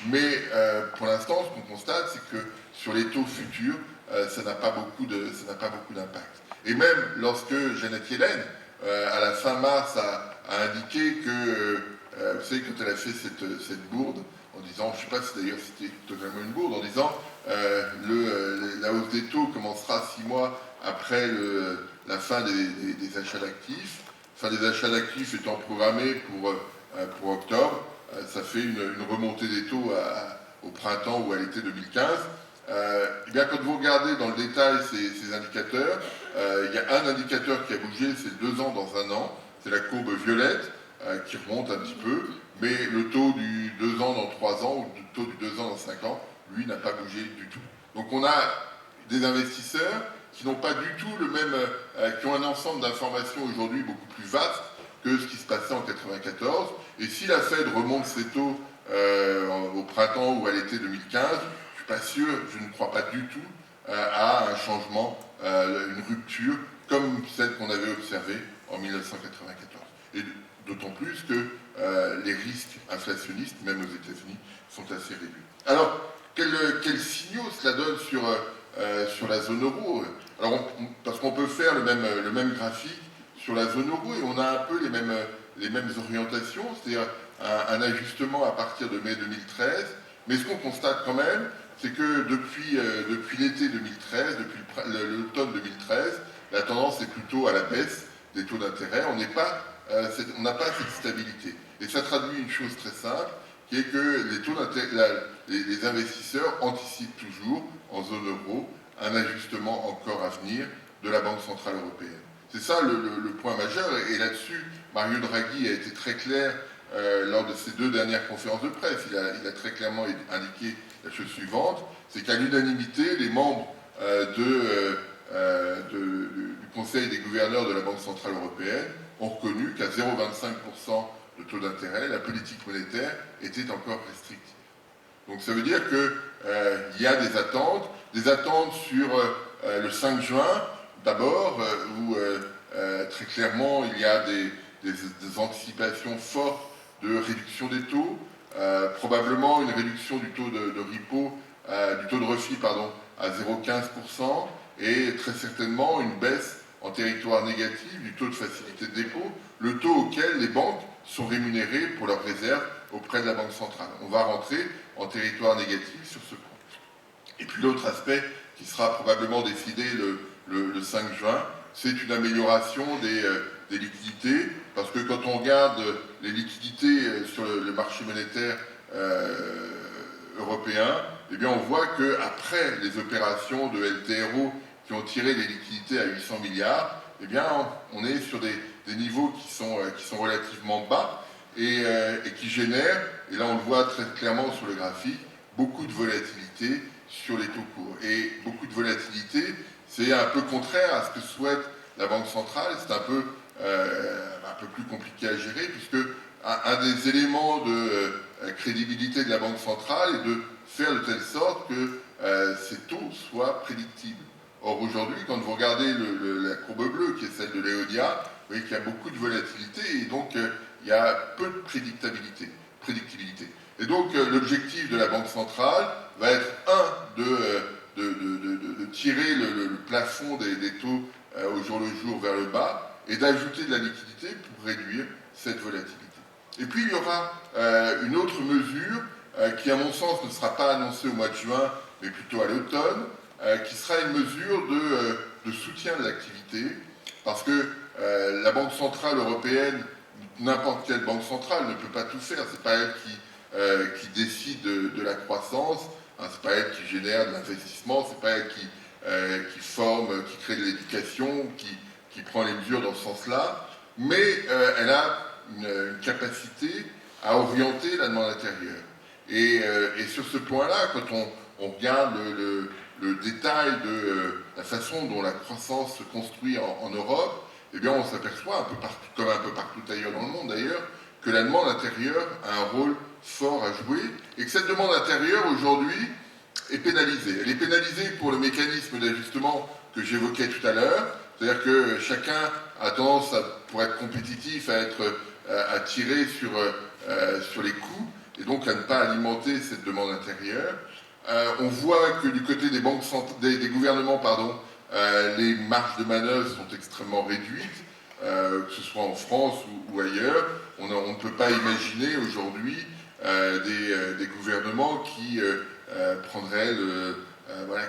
Mais pour l'instant, ce qu'on constate, c'est que sur les taux futurs, ça n'a pas beaucoup d'impact. Et même lorsque Janet Yellen, à la fin mars, a indiqué que, vous savez, quand elle a fait cette bourde, en disant, je ne sais pas si d'ailleurs c'était totalement une bourde, en disant la hausse des taux commencera 6 mois après la fin des achats d'actifs. Fin des achats d'actifs étant programmée pour octobre, ça fait une remontée des taux au printemps ou à l'été 2015. Et bien, quand vous regardez dans le détail ces indicateurs, il y a un indicateur qui a bougé, c'est 2 ans dans 1 an, c'est la courbe violette qui remonte un petit peu, mais le taux du 2 ans dans 3 ans ou le taux du 2 ans dans 5 ans, lui, n'a pas bougé du tout. Donc on a des investisseurs qui n'ont pas du tout le même, qui ont un ensemble d'informations aujourd'hui beaucoup plus vaste que ce qui se passait en 1994. Et si la Fed remonte ses taux au printemps ou à l'été 2015, je ne suis pas sûr, je ne crois pas du tout à un changement, une rupture comme celle qu'on avait observée en 1994. Et d'autant plus que les risques inflationnistes, même aux États-Unis, sont assez réduits. Alors, quels signaux cela donne sur la zone euro? Alors, parce qu'on peut faire le même graphique sur la zone euro et on a un peu les mêmes orientations, c'est-à-dire un ajustement à partir de mai 2013. Mais ce qu'on constate quand même, c'est que depuis l'été 2013, depuis l'automne 2013, la tendance est plutôt à la baisse des taux d'intérêt. On n'a pas cette stabilité. Et ça traduit une chose très simple, qui est que les investisseurs anticipent toujours, en zone euro, un ajustement encore à venir de la Banque Centrale Européenne. C'est ça le point majeur, et là-dessus, Mario Draghi a été très clair lors de ses 2 dernières conférences de presse. Il a très clairement indiqué la chose suivante, c'est qu'à l'unanimité, les membres du Conseil des gouverneurs de la Banque Centrale Européenne ont reconnu qu'à 0,25% de taux d'intérêt, la politique monétaire était encore restrictive. Donc ça veut dire qu'il y a des attentes sur le 5 juin, d'abord, où très clairement il y a des anticipations fortes de réduction des taux, probablement une réduction du taux de repo, du taux de refit, à 0,15%, et très certainement une baisse en territoire négatif du taux de facilité de dépôt, le taux auquel les banques sont rémunérées pour leurs réserves auprès de la Banque centrale. On va rentrer en territoire négatif sur ce point. Et puis l'autre aspect qui sera probablement décidé le 5 juin, c'est une amélioration des liquidités, parce que quand on regarde les liquidités sur le marché monétaire européen, eh bien on voit qu'après les opérations de LTRO qui ont tiré les liquidités à 800 milliards, eh bien on est sur des niveaux qui sont relativement bas et qui génèrent, et là on le voit très clairement sur le graphique, beaucoup de volatilité sur les taux courts. Et beaucoup de volatilité, c'est un peu contraire à ce que souhaite la Banque centrale, c'est un peu plus compliqué à gérer, puisque un des éléments de crédibilité de la Banque centrale est de faire de telle sorte que ces taux soient prédictibles. Or aujourd'hui, quand vous regardez la courbe bleue, qui est celle de l'Eonia, vous voyez qu'il y a beaucoup de volatilité, et donc il y a peu de prédictibilité. Et donc l'objectif de la Banque centrale va être, de tirer le plafond des taux au jour le jour vers le bas, et d'ajouter de la liquidité pour réduire cette volatilité. Et puis il y aura une autre mesure qui, à mon sens, ne sera pas annoncée au mois de juin, mais plutôt à l'automne, qui sera une mesure de soutien de l'activité, parce que la Banque centrale européenne, n'importe quelle banque centrale, ne peut pas tout faire. C'est pas elle qui décide de la croissance, hein, c'est pas elle qui génère de l'investissement, c'est pas elle qui forme, qui crée de l'éducation, qui prend les mesures dans ce sens-là, mais elle a une capacité à orienter la demande intérieure. Et sur ce point-là, quand on regarde le détail de la façon dont la croissance se construit en Europe, eh bien on s'aperçoit, un peu partout, comme un peu partout ailleurs dans le monde d'ailleurs, que la demande intérieure a un rôle fort à jouer, et que cette demande intérieure aujourd'hui est pénalisée. Elle est pénalisée pour le mécanisme d'ajustement que j'évoquais tout à l'heure, c'est-à-dire que chacun a tendance, pour être compétitif, à tirer sur les coûts, et donc à ne pas alimenter cette demande intérieure. On voit que du côté des banques des gouvernements, les marges de manœuvre sont extrêmement réduites, que ce soit en France ou ailleurs. On ne peut pas imaginer aujourd'hui des gouvernements qui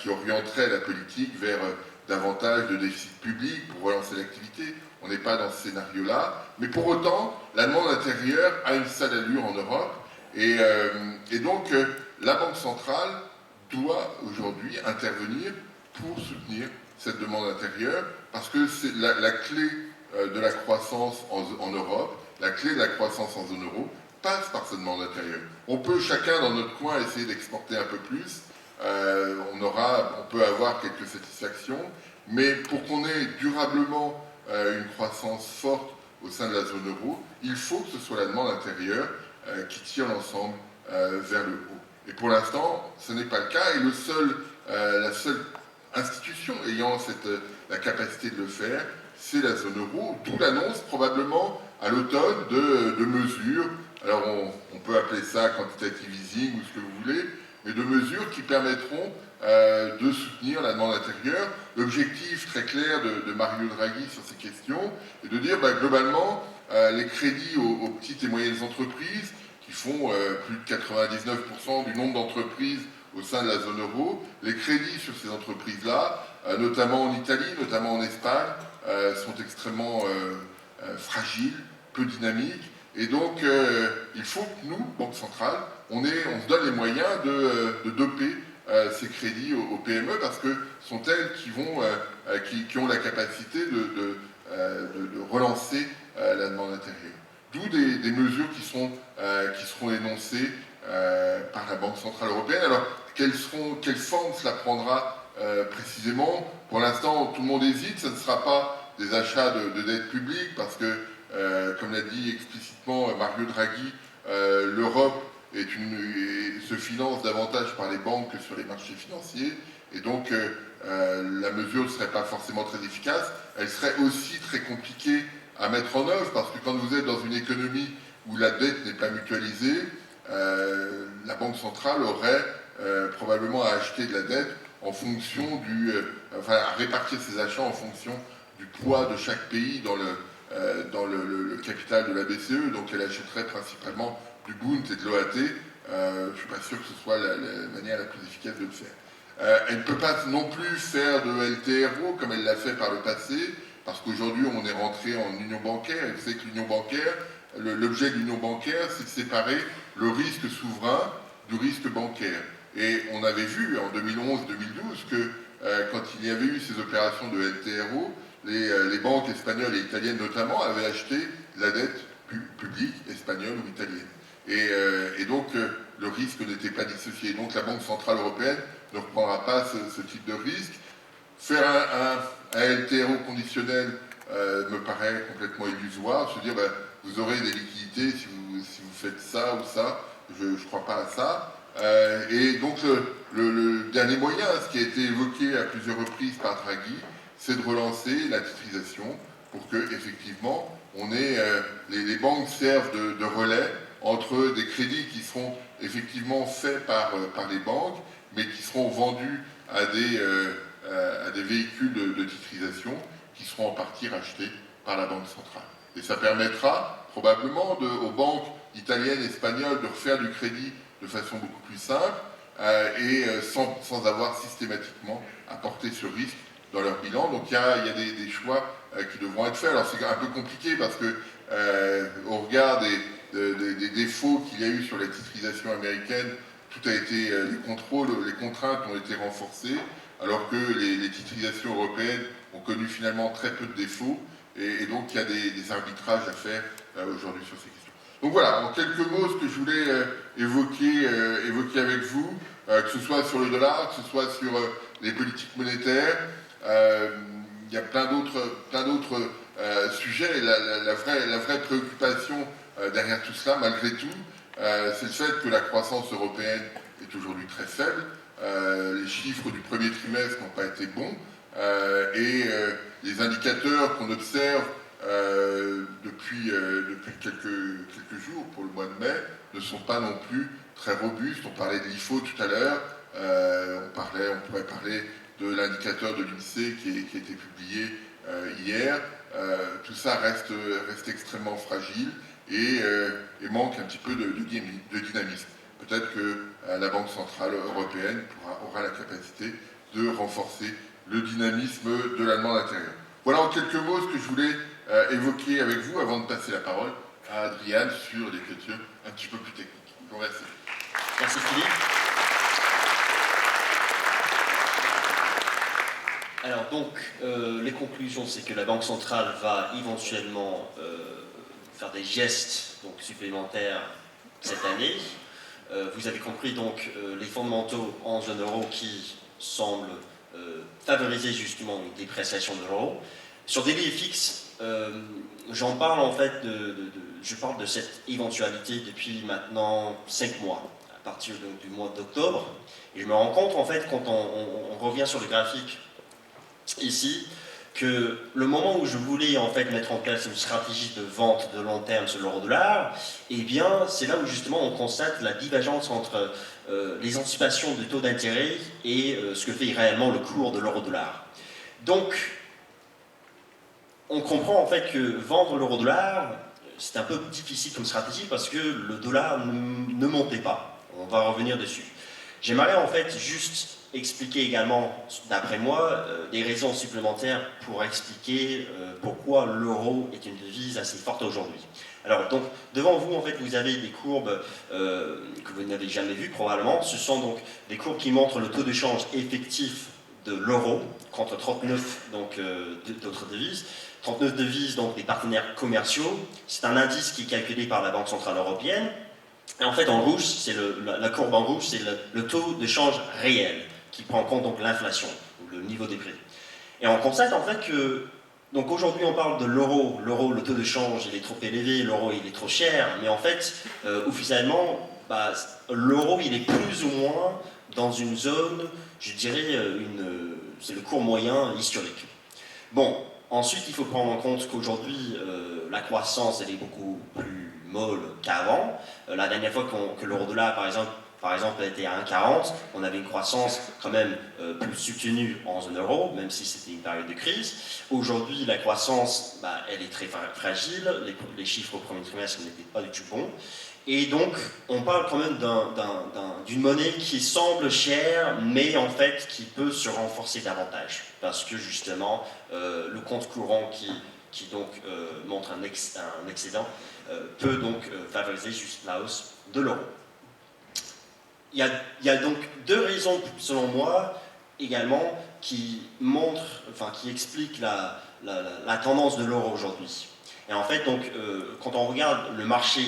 qui orienteraient la politique vers davantage de déficit public pour relancer l'activité. On n'est pas dans ce scénario-là. Mais pour autant, la demande intérieure a une sale allure en Europe. Et donc, la Banque centrale doit aujourd'hui intervenir pour soutenir cette demande intérieure, parce que c'est la clé de la croissance en Europe, la clé de la croissance en zone euro, passe par cette demande intérieure. On peut chacun dans notre coin essayer d'exporter un peu plus, on peut avoir quelques satisfactions, mais pour qu'on ait durablement une croissance forte au sein de la zone euro, il faut que ce soit la demande intérieure qui tire l'ensemble vers le haut. Et pour l'instant, ce n'est pas le cas, et la seule institution ayant la capacité de le faire, c'est la zone euro, d'où l'annonce probablement à l'automne de mesures, alors on peut appeler ça quantitative easing ou ce que vous voulez, mais de mesures qui permettront de soutenir la demande intérieure. L'objectif très clair de Mario Draghi sur ces questions est de dire globalement les crédits aux petites et moyennes entreprises qui font plus de 99% du nombre d'entreprises au sein de la zone euro, les crédits sur ces entreprises-là, notamment en Italie, notamment en Espagne, sont extrêmement fragiles, peu dynamiques, et donc il faut que nous, Banque centrale, on se donne les moyens de doper ces crédits aux PME, parce que ce sont elles qui ont la capacité de relancer la demande intérieure. D'où des mesures qui seront énoncées par la Banque centrale européenne. Alors, quelle forme cela prendra précisément? Pour l'instant, tout le monde hésite. Ce ne sera pas des achats de dette publique, parce que, comme l'a dit explicitement Mario Draghi, l'Europe se finance davantage par les banques que sur les marchés financiers, et donc la mesure ne serait pas forcément très efficace. Elle serait aussi très compliquée à mettre en œuvre, parce que quand vous êtes dans une économie où la dette n'est pas mutualisée, la Banque centrale aurait probablement à acheter de la dette en fonction à répartir ses achats en fonction du poids de chaque pays dans le capital de la BCE, donc elle achèterait principalement du Bund et de l'OAT. Je ne suis pas sûr que ce soit la manière la plus efficace de le faire. Elle ne peut pas non plus faire de LTRO comme elle l'a fait par le passé, parce qu'aujourd'hui on est rentré en union bancaire, et vous savez que l'union bancaire, l'objet de l'union bancaire, c'est de séparer le risque souverain du risque bancaire. Et on avait vu en 2011-2012 que quand il y avait eu ces opérations de LTRO, les banques espagnoles et italiennes notamment avaient acheté la dette publique espagnole ou italienne. Et donc le risque n'était pas dissocié. Donc la Banque centrale européenne ne reprendra pas ce type de risque. Faire un LTRO conditionnel me paraît complètement illusoire. Se dire vous aurez des liquidités si vous faites ça ou ça, je ne crois pas à ça. Et donc le dernier moyen, ce qui a été évoqué à plusieurs reprises par Draghi, c'est de relancer la titrisation pour que effectivement les banques servent de relais entre des crédits qui seront effectivement faits par les banques, mais qui seront vendus à des véhicules de titrisation qui seront en partie rachetés par la Banque centrale. Et ça permettra probablement aux banques italiennes, espagnoles de refaire du crédit de façon beaucoup plus simple et sans avoir systématiquement à porter ce risque dans leur bilan. Donc il y a des choix qui devront être faits. Alors c'est un peu compliqué parce que au regard des défauts qu'il y a eu sur la titrisation américaine, tout a été, les contrôles, les contraintes ont été renforcées, alors que les titrisations européennes ont connu finalement très peu de défauts, et donc il y a des arbitrages à faire aujourd'hui sur ces questions. Donc voilà, en quelques mots, ce que je voulais évoquer avec vous, que ce soit sur le dollar, que ce soit sur les politiques monétaires, il y a plein d'autres sujets, et la vraie préoccupation derrière tout cela, malgré tout, c'est le fait que la croissance européenne est aujourd'hui très faible. Les chiffres du premier trimestre n'ont pas été bons, et les indicateurs qu'on observe depuis quelques jours, pour le mois de mai, ne sont pas non plus très robustes. On parlait de l'IFO tout à l'heure, on pourrait parler de l'indicateur de l'INSEE qui a été publié hier. Tout ça reste extrêmement fragile et manque un petit peu de dynamisme. Peut-être que la Banque Centrale Européenne aura la capacité de renforcer le dynamisme de la demande intérieure. Voilà en quelques mots ce que je voulais évoquer avec vous avant de passer la parole à Adriane sur des questions un petit peu plus techniques. Je vous remercie. Merci Philippe. Alors donc, les conclusions, c'est que la Banque centrale va éventuellement faire des gestes donc, supplémentaires cette année. Vous avez compris donc les fondamentaux en zone euro qui semblent favoriser justement une dépréciation de l'euro. Sur des liés fixes, j'en parle en fait je parle de cette éventualité depuis maintenant 5 mois, à partir du mois d'octobre. Et je me rends compte en fait quand on revient sur le graphique ici, que le moment où je voulais en fait mettre en place une stratégie de vente de long terme sur l'euro-dollar, eh bien c'est là où justement on constate la divergence entre les anticipations de taux d'intérêt et ce que fait réellement le cours de l'euro-dollar. Donc on comprend en fait que vendre l'euro-dollar, c'est un peu difficile comme stratégie parce que le dollar ne montait pas. On va revenir dessus. J'aimerais en fait juste expliquer également, d'après moi, des raisons supplémentaires pour expliquer pourquoi l'euro est une devise assez forte aujourd'hui. Alors, donc, devant vous, en fait, vous avez des courbes que vous n'avez jamais vues, probablement. Ce sont donc des courbes qui montrent le taux de change effectif de l'euro contre 39 d'autres devises. 39 devises, donc des partenaires commerciaux. C'est un indice qui est calculé par la Banque Centrale Européenne. Et en fait, en rouge, c'est la courbe en rouge, c'est le taux de change réel, qui prend en compte donc l'inflation, le niveau des prix. Et on constate en fait que, donc aujourd'hui on parle de l'euro, le taux de change il est trop élevé, l'euro il est trop cher, mais en fait, officiellement, l'euro il est plus ou moins dans une zone, je dirais, c'est le cours moyen historique. Bon, ensuite il faut prendre en compte qu'aujourd'hui, la croissance elle est beaucoup plus molle qu'avant. La dernière fois que l'euro-dollar, par exemple, était à 1,40, on avait une croissance quand même plus soutenue en zone euro, même si c'était une période de crise. Aujourd'hui, la croissance, elle est très fragile, les chiffres au premier trimestre n'étaient pas du tout bons. Et donc, on parle quand même d'une monnaie qui semble chère, mais en fait qui peut se renforcer davantage. Parce que justement, le compte courant qui donc montre un excédent peut donc favoriser juste la hausse de l'euro. Il y a donc deux raisons, selon moi, également, qui expliquent la tendance de l'euro aujourd'hui. Et en fait, donc, quand on regarde le marché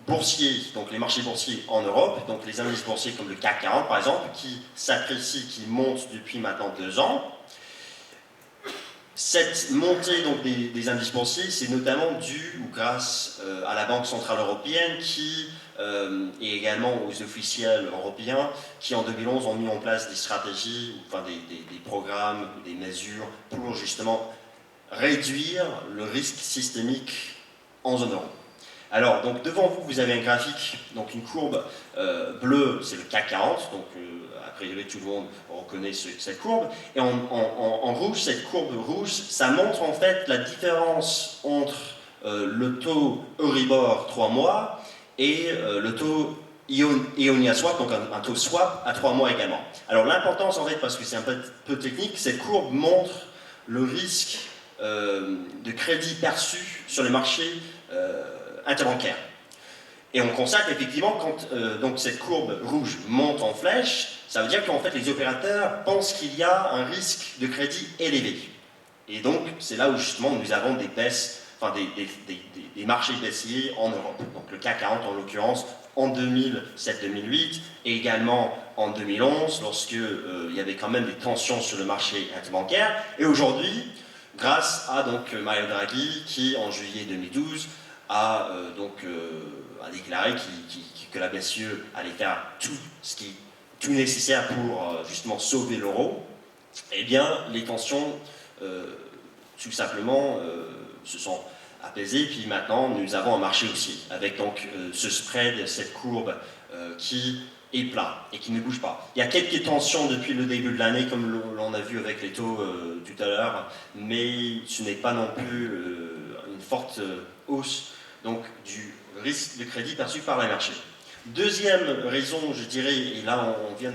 boursier, donc les marchés boursiers en Europe, donc les indices boursiers comme le CAC 40 par exemple, qui s'apprécient, qui montent depuis maintenant 2 ans. Cette montée donc, des indices boursiers, c'est notamment dû ou grâce à la Banque Centrale Européenne et également aux officiels européens qui en 2011 ont mis en place des stratégies, des programmes, des mesures pour justement réduire le risque systémique en zone euro. Alors, donc devant vous, vous avez un graphique, donc une courbe bleue, c'est le CAC 40, donc a priori tout le monde reconnaît cette courbe, et en rouge, cette courbe rouge, ça montre en fait la différence entre le taux Euribor 3 mois et le taux Ionia Swap, donc un taux swap à 3 mois également. Alors l'importance en fait, parce que c'est un peu technique, cette courbe montre le risque de crédit perçu sur les marchés interbancaire. Et on constate effectivement quand donc cette courbe rouge monte en flèche, ça veut dire qu'en fait les opérateurs pensent qu'il y a un risque de crédit élevé. Et donc c'est là où justement nous avons des baisses, des marchés baissiers en Europe. Donc le CAC 40 en l'occurrence en 2007-2008 et également en 2011 lorsque il y avait quand même des tensions sur le marché interbancaire. Et aujourd'hui, grâce à donc Mario Draghi qui en juillet 2012 a déclaré que la BCE allait faire tout nécessaire pour justement sauver l'euro, eh bien les tensions tout simplement se sont apaisé, puis maintenant nous avons un marché haussier, avec donc ce spread, cette courbe qui est plat et qui ne bouge pas. Il y a quelques tensions depuis le début de l'année, comme l'on a vu avec les taux tout à l'heure, mais ce n'est pas non plus une forte hausse donc, du risque de crédit perçu par les marchés. Deuxième raison, je dirais, et là on vient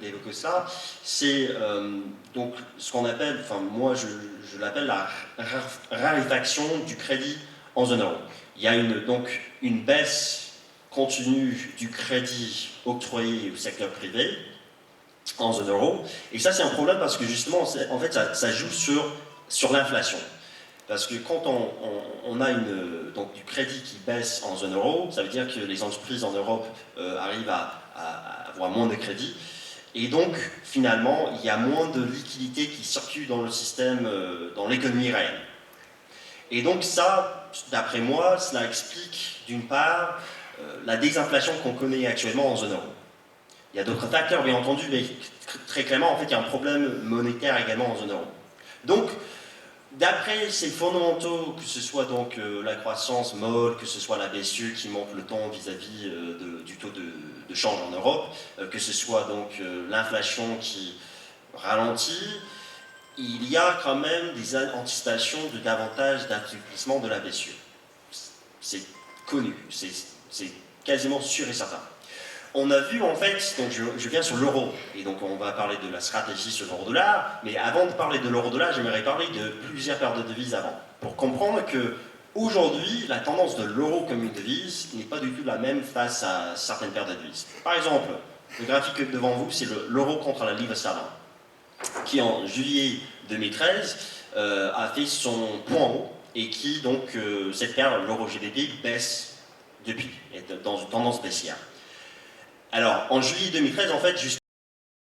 d'évoquer ça, c'est donc ce qu'on appelle, enfin moi je l'appelle la raréfaction du crédit en zone euro. Il y a donc une baisse continue du crédit octroyé au secteur privé en zone euro, et ça c'est un problème parce que justement en fait ça joue sur l'inflation. Parce que quand on a donc du crédit qui baisse en zone euro, ça veut dire que les entreprises en Europe arrivent à avoir moins de crédit. Et donc, finalement, il y a moins de liquidités qui circulent dans le système, dans l'économie réelle. Et donc ça, d'après moi, cela explique d'une part la désinflation qu'on connaît actuellement en zone euro. Il y a d'autres facteurs, bien entendu, mais très clairement, en fait, il y a un problème monétaire également en zone euro. Donc, d'après ces fondamentaux, que ce soit donc la croissance molle, que ce soit la BCE qui monte le temps vis-à-vis du taux de change en Europe, que ce soit donc l'inflation qui ralentit, il y a quand même des anticipations de davantage d'affaiblissement de la BCE. C'est connu, c'est quasiment sûr et certain. On a vu en fait, donc je viens sur l'euro, et donc on va parler de la stratégie sur l'euro-dollar, mais avant de parler de l'euro-dollar, j'aimerais parler de plusieurs paires de devises avant, pour comprendre que aujourd'hui, la tendance de l'euro comme une devise n'est pas du tout la même face à certaines paires de devises. Par exemple, le graphique devant vous, c'est l'euro contre la livre sterling, qui en juillet 2013 a fait son point haut, et qui donc, cette paire, l'euro GBP, baisse depuis, est dans une tendance baissière. Alors, en juillet 2013, en fait,